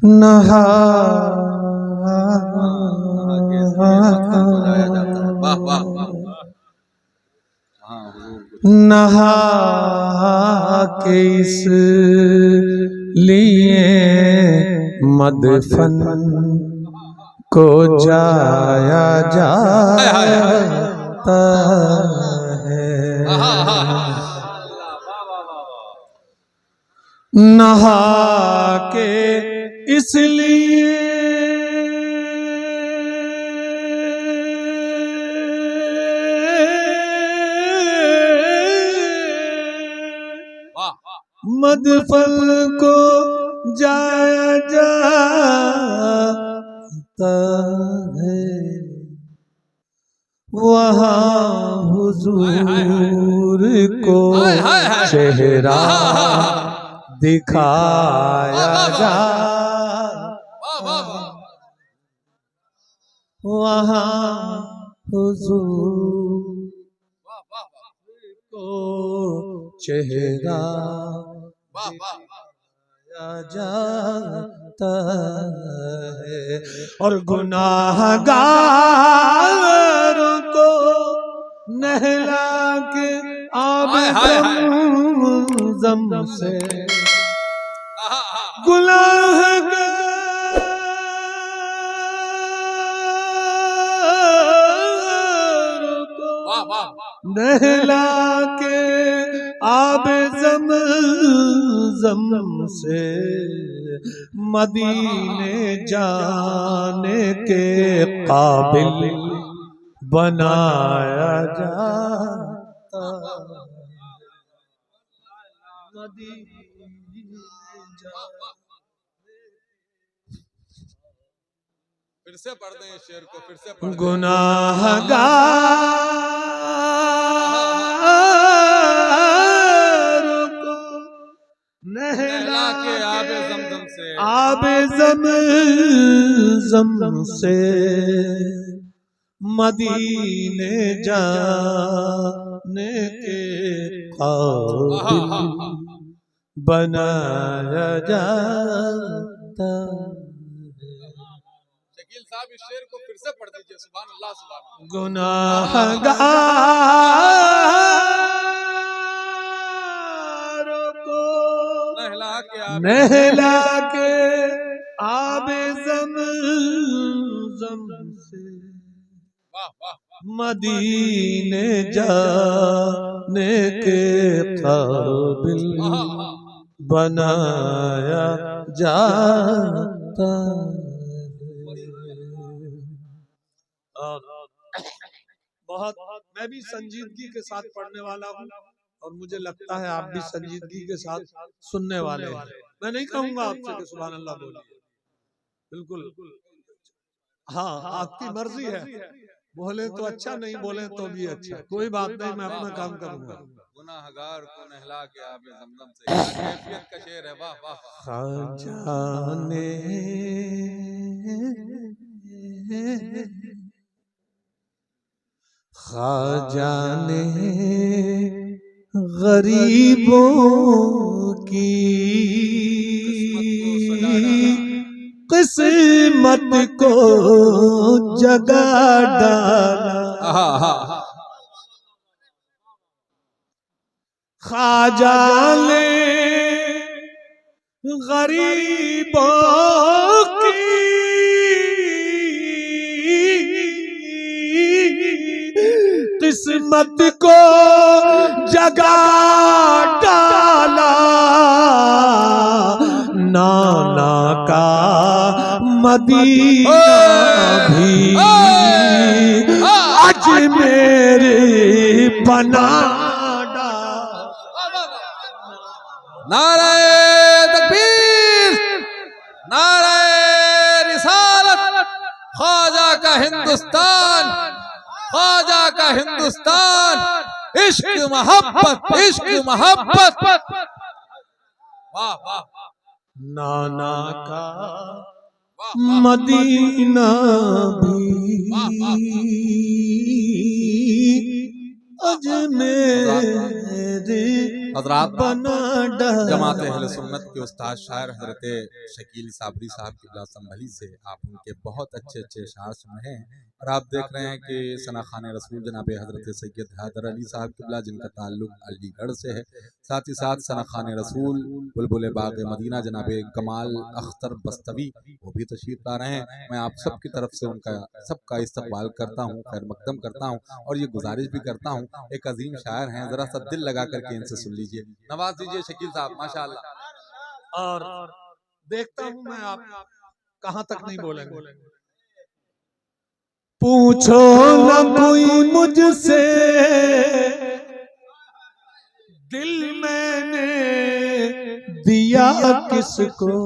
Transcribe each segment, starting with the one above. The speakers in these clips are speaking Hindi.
नहा नहा के इस लिए मदफन को जाया जाता है। नहा के इसलिए मदफन को जाया जाता है। वहाँ हुजूर को चेहरा दिखाया जा, वहाँ हुजूर को चेहरा दिखाया जाता है। और गुनाहगारों को नहला के आबे ज़म से गुनाहगारों को नहला के आबे ज़म से मदीने जाने के काबिल बनाया जाता। फिर से पढ़ दें शेर को, फिर से पढ़ दें। गुनाहगारों को नहला के आबे ज़मज़म से, आबे ज़मज़म से मदीने जाने के काबिल बनाया जाता। शकील साहब इस शेर को फिर से पढ़ दीजिए। सुभान अल्लाह, सुभान अल्लाह। गुनाहगारों को नहला के आबे ज़मज़म से मदीने जाने के काबिल बनाया जाता। बहुत मैं भी संजीदगी के साथ पढ़ने वाला हूँ और मुझे लगता है आप भी संजीदगी के साथ सुनने वाले हैं। मैं नहीं कहूँगा आपसे कि सुभान अल्लाह बोलिए, बिल्कुल हाँ आपकी मर्जी है, बोले तो अच्छा, नहीं बोले तो भी अच्छा, कोई बात नहीं, मैं अपना काम करूँगा। गुनाहगार को नहला के आबे ज़मज़म से, क्या कैफियत का शेर है, वाह वाह। खाजाने खाजाने गरीबों की किस्मत को जगा डाला। ख्वाजा ने गरीबों की किस्मत को जगा डाला। नाना का मदीना भी आज मेरे बना। नारे तकबीर, नारे रिसालत। ख्वाजा का हिंदुस्तान, ख्वाजा का हिंदुस्तान, इश्क मोहब्बत, इश्क मोहब्बत। वाह वाह। नाना का मदीना भी आज मेरे हजरात बना डाला। जमात अहले सुन्नत के उस्ताद शायर हजरत शकील साबरी साहब किबला संभली से आप उनके बहुत अच्छे अच्छे अशार सुन रहे हैं और आप देख रहे हैं कि सना खान रसूल जनाब हजरत सैयद हैदर अली साहब किबला जिनका ताल्लुक अलीगढ़ से है, साथ ही साथ सना खान रसूल बुलबुल बाग मदीना जनाब कमाल अख्तर बस्तवी वो भी तशरीफ ला रहे हैं। मैं आप सब की तरफ से उनका सबका इस्तकबाल करता हूँ, खैर मकदम करता हूँ और ये गुजारिश भी करता हूँ, एक अजीम शायर हैं, जरा सा दिल लगा करके इनसे सुन लीजिए, नवाज दीजिए शकील साहब माशाअल्लाह। और देखता हूं मैं आप कहां तक नहीं बोलेंगे। पूछो न कोई मुझसे दिल मैंने दिया किसको,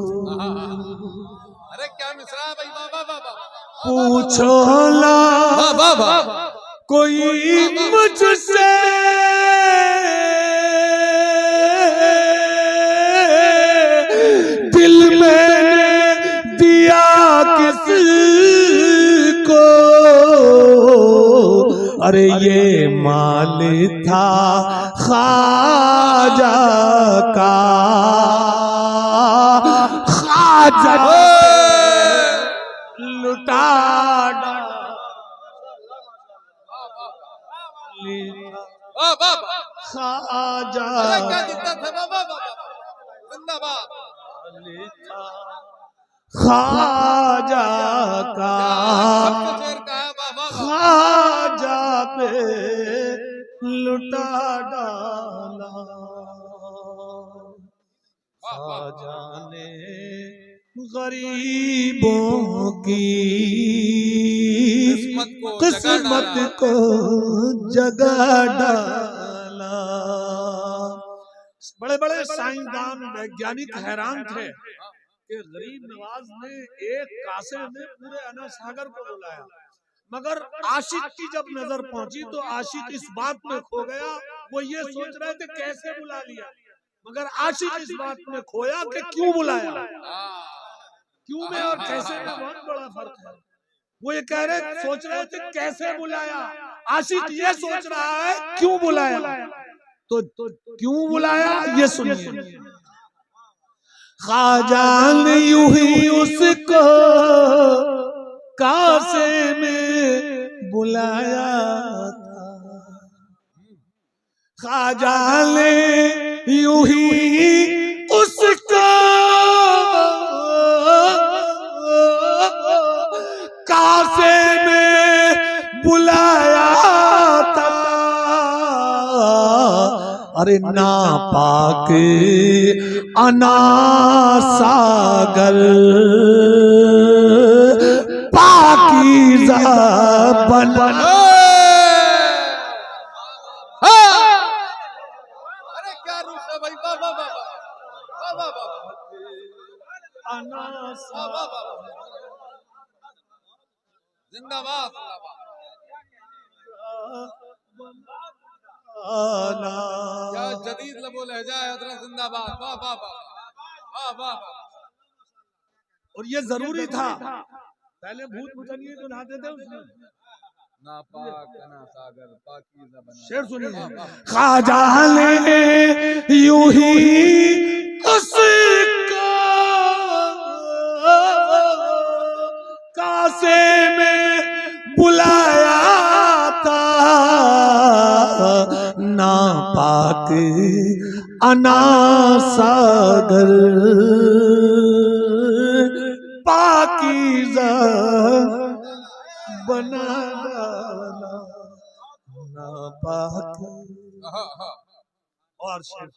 अरे क्या मिसरा है भाई, वाह वाह वाह। पूछो ना वाह वाह वाह। कोई मुझसे दिल मैंने दिया किसको, अरे ये माल था ख्वाजा का, ख्वाजा लुटा वाह वाह वाह। ख्वाजा अरे क्या दिखता था, वाह वाह वाह। जिंदाबाद। ख्वाजा का, सबसे शेर का है, वाह वाह वाह। ख्वाजा पे लुटा डाला, ख्वाजा ने गरीबों की किस्मत को जगा डाला। बड़े बड़े साइंसदान वैज्ञानिक हैरान थे कि गरीब नवाज ने एक कासे में पूरे अना सागर को बुलाया, मगर आशिक की जब नजर पहुंची तो आशिक इस बात में खो गया, वो ये सोच रहे थे कैसे बुला लिया, मगर आशिक इस बात में खोया कि क्यों बुलाया। क्यों में और कैसे में बहुत बड़ा फर्क है। वो ये कह रहे सोच रहे थे कैसे बुलाया, आशिक ये सोच रहा है क्यों बुलाया। तो क्यों बुलाया ये सुनिए। ख्वाजा ने यूं ही उसको कासे में बुलाया था, ख्वाजा ने यूं ही उसको कासे में बुलाया था, अरे ना पाक अना सागर पाकीज़ा बना। अरे क्या रूह है भाई, वाह वाह वाह वाह वाह वाह। अना वाह वाह वाह। जिंदाबाद। क्या जदीद लबो लहजा है हजरत, जिंदाबाद, वाह वाह वाह वाह वाह। और ये जरूरी था, पहले भूत भुजंगी बुलाते थे उसमें। नापाक ना सागर पाकीज़ा बना। शेर सुनिए। ख्वाजा ने यूं ही उसको कासे में बुलाया था, ना पाक अना सागर पाकीज़ा बना डाला, ना पाक। और शेर,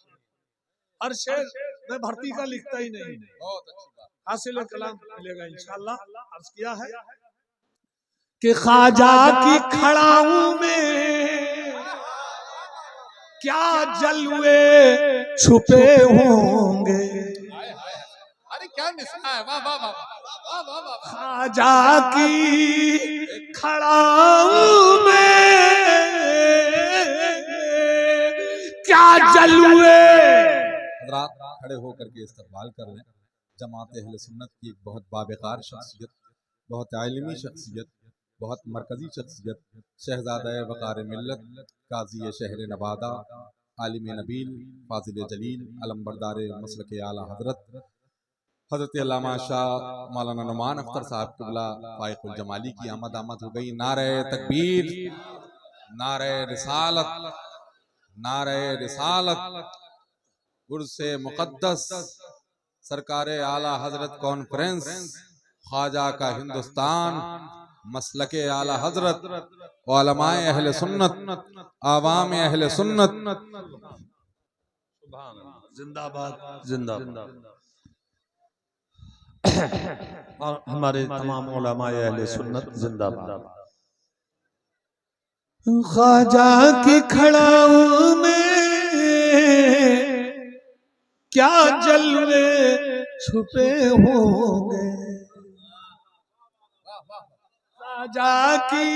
हर शेर मैं भर्ती का लिखता ही नहीं, बहुत अच्छी बात। हासिल कलाम मिलेगा इंशाअल्लाह। अर्ज किया है कि ख्वाजा की खड़ाऊं में क्या जलवे छुपे होंगे, अरे क्या मिसरा है, वाह वाह वाह वाह वाह वाह। ख्वाजा की खड़ाऊं में क्या जलवे। हज़रात खड़े होकर के इस्तकबाल कर लें जमात अहले सुन्नत की एक बहुत बावकार शख्सियत, बहुत आलिमी शख्सियत, बहुत मरकजी शख्सियत, शहजादा वक़ार मिल्लत, काजी शहर नवादा, आलिम नबील फाजिल जलील अलमबरदार मसलक आला हज़रत अल्लामा शाह मौलाना नुमान अख्तर साहब क़िबला फ़ाइक़ुल जमाली की आमद हो गई। नारे तकबीर, नारे रिसालत, नारे रिसालत। उर्से मुक़द्दस सरकार आला हज़रत कॉन्फ्रेंस ख्वाजा का हिंदुस्तान मसलक आला हज़रत उलमाए अहले सुन्नत आवाम अहले सुन्नत जिंदाबाद जिंदाबाद। और हमारे तमाम उलमाए अहले सुन्नत जिंदाबाद। ख्वाजा की खड़ाऊ में क्या जलवे छुपे होंगे, ख्वाजा की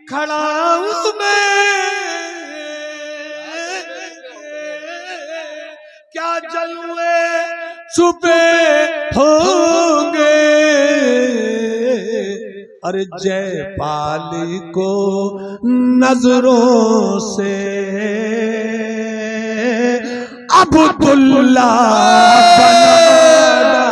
खड़ाऊ में क्या जलवे छुपे होंगे। अरे जयपाल को नजरों से अब्दुल्ला बनाना,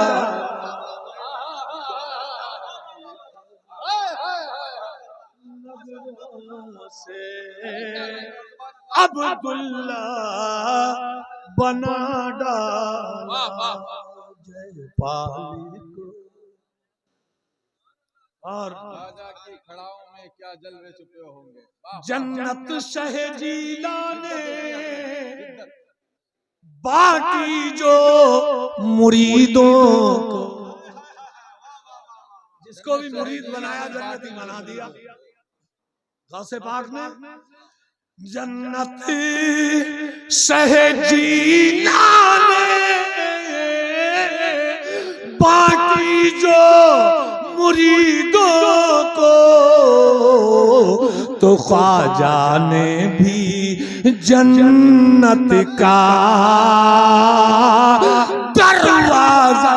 नजरों से अब्दुल्ला बना डाला जयपाल को। और ख्वाजा की खड़ाओं में क्या जलवे छुपे होंगे। जन्नत शहजीला ने बाकी जो मुरीदों को, जिसको भी मुरीद बनाया जन्नती बना दिया। गौसे पाक ने जन्नत शहजीला ने बाकी जो मुरीदों को, तो ख्वाजा ने भी जन्नत का दरवाजा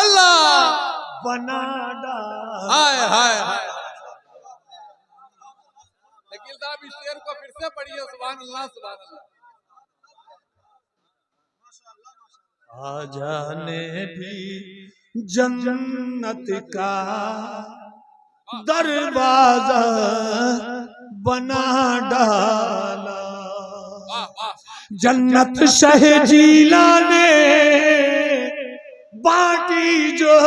अल्लाह बना डाला। हाय हाय हाय। शकील साहब इस शेर को फिर से पढ़िए। सुभान अल्लाह सुभान अल्लाह। ख्वाजा ने भी जन्नत का दरवाजा बना डाला। जन्नत शहजीला ने बाकी जो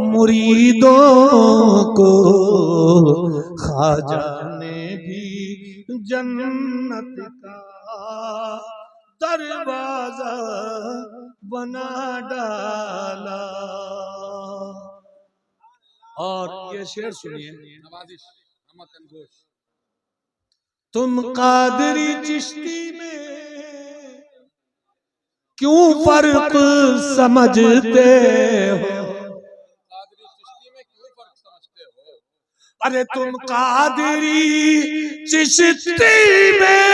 मुरीदों को, ख्वाजा ने भी जन्नत का दरवाजा बना डाला। और ये शेर सुनिए। नवाजिश नमक अंगोश। तुम कादरी चिश्ती में क्यों फर्क समझते हो, कादरी चिश्ती में क्यों फर्क समझते हो। अरे तुम कादरी चिश्ती में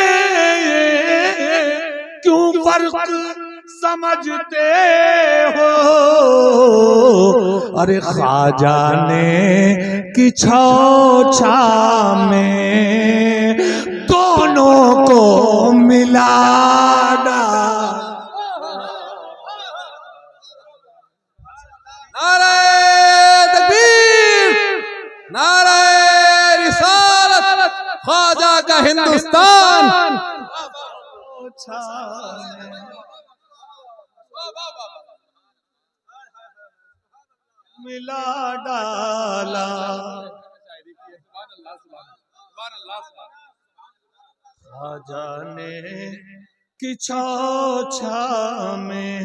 क्यों फर्क समझते हो। अरे ख्वाजा ने की छौछा में दोनों को मिला डाला। नारे तकबीर, नारे रिसालत, ख्वाजा का हिंदुस्तान। मिला डाला। ख्वाजा ने की छौछा में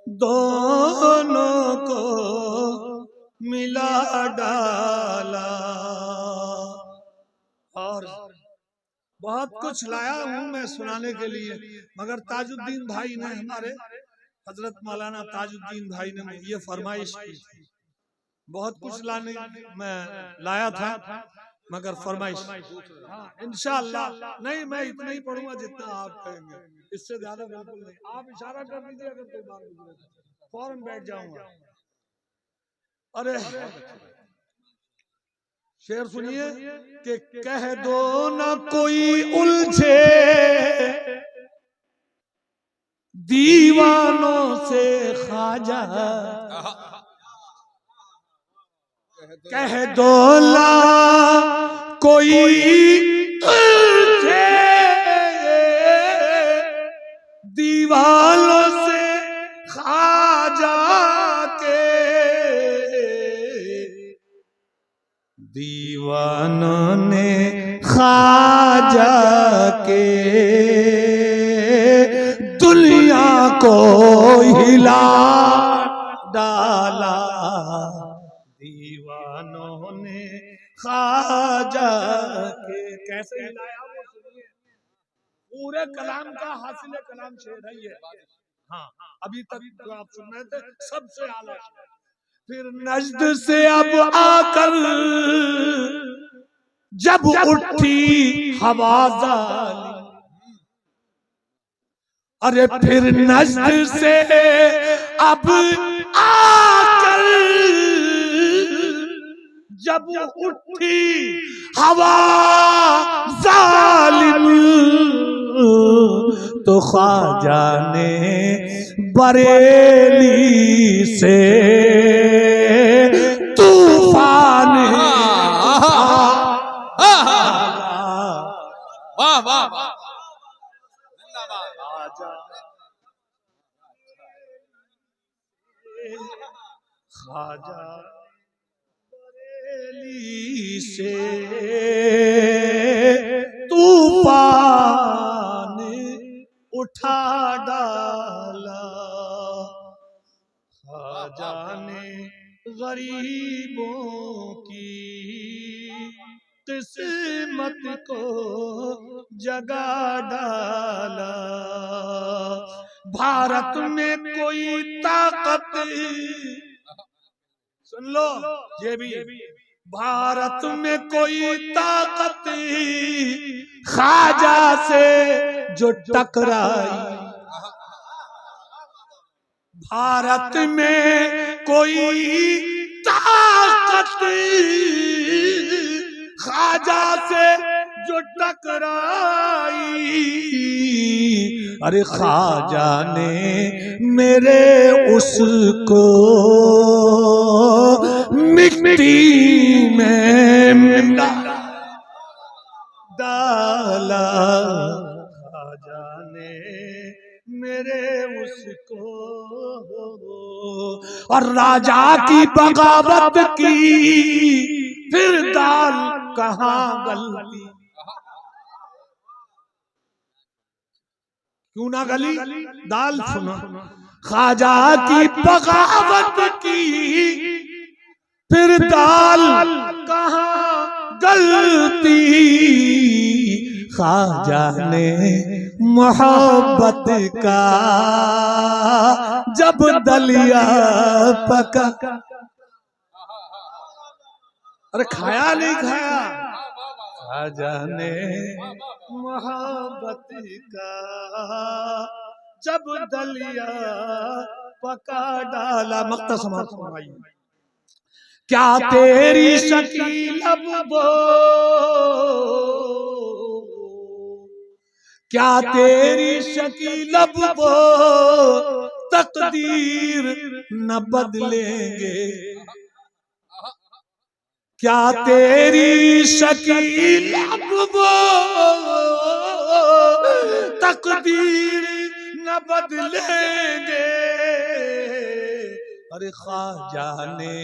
दोनों को मिला डाला। और बहुत कुछ लाया हूँ मैं सुनाने के लिए, मगर ताजुद्दीन भाई ने, हमारे हजरत मौलाना ताजुद्दीन भाई ने ये फरमाइश की थी। बहुत कुछ लाने मैं लाया था, मगर फरमाइश। हाँ इंशाअल्लाह नहीं, मैं इतना ही पढ़ूंगा जितना आप कहेंगे, इससे ज्यादा बिल्कुल नहीं। आप इशारा कर दीजिए, अगर कोई बात गुजरे फौरन बैठ जाऊंगा। अरे शेर सुनिए कि कह दो ना कोई उलझे दीवानों से ख्वाजा, कह दो ला कोई उलझे दीवानों से ख्वाजा के, दीवानों ने ख्वाजा के दुनिया को हिला डाला, दीवानों ने ख्वाजा के। कैसे हिलाया वो सुनिए, पूरे कलाम का हासिल कलाम शेर है ये। हाँ, अभी तक जो आप सुन रहे थे सबसे आला। फिर नजद से अब आकर जब उठी हवा जालिम, अरे फिर नजद से अब आकर जब उठी हवा जालिम, तो ख्वाजा ने बरेली से तूफान, वाह वाह ख्वाजा बरेली से तूफान उठा डाला, ख्वाजा ने गरीबों की किस्मत को जगा डाला। भारत में कोई ताकत, सुन लो ये भी, भारत में कोई ताकत ख्वाजा से जो टकराई, भारत में कोई ताकत ख्वाजा से जो टकराई, अरे ख्वाजा ने मेरे उसको मिट्टी में मिला डाला, ख्वाजा ने मेरे उसको, और राजा की बगावत की फिर दाल कहाँ गली, क्यों ना गली, दाल सुनो, ख्वाजा की बगावत की फिर दाल कहाँ गलती, ख्वाजा ने मोहब्बत का जब दलिया पका, अरे खाया नहीं खाया, ख्वाजा ने मोहब्बत का जब दलिया पका डाला। मक्ता समाप्त फरमाइए। क्या तेरी शकील अब वो, क्या तेरी शकील अब वो तकदीर न बदलेंगे, क्या तेरी शकील अब वो तकदीर न बदलेंगे, अरे ख्वाजा ने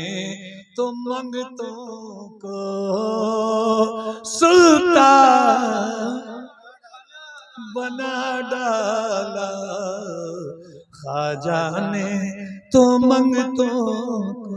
तो मंगतों को सुल्तान बना डाला, ख्वाजा ने तो मंगतों को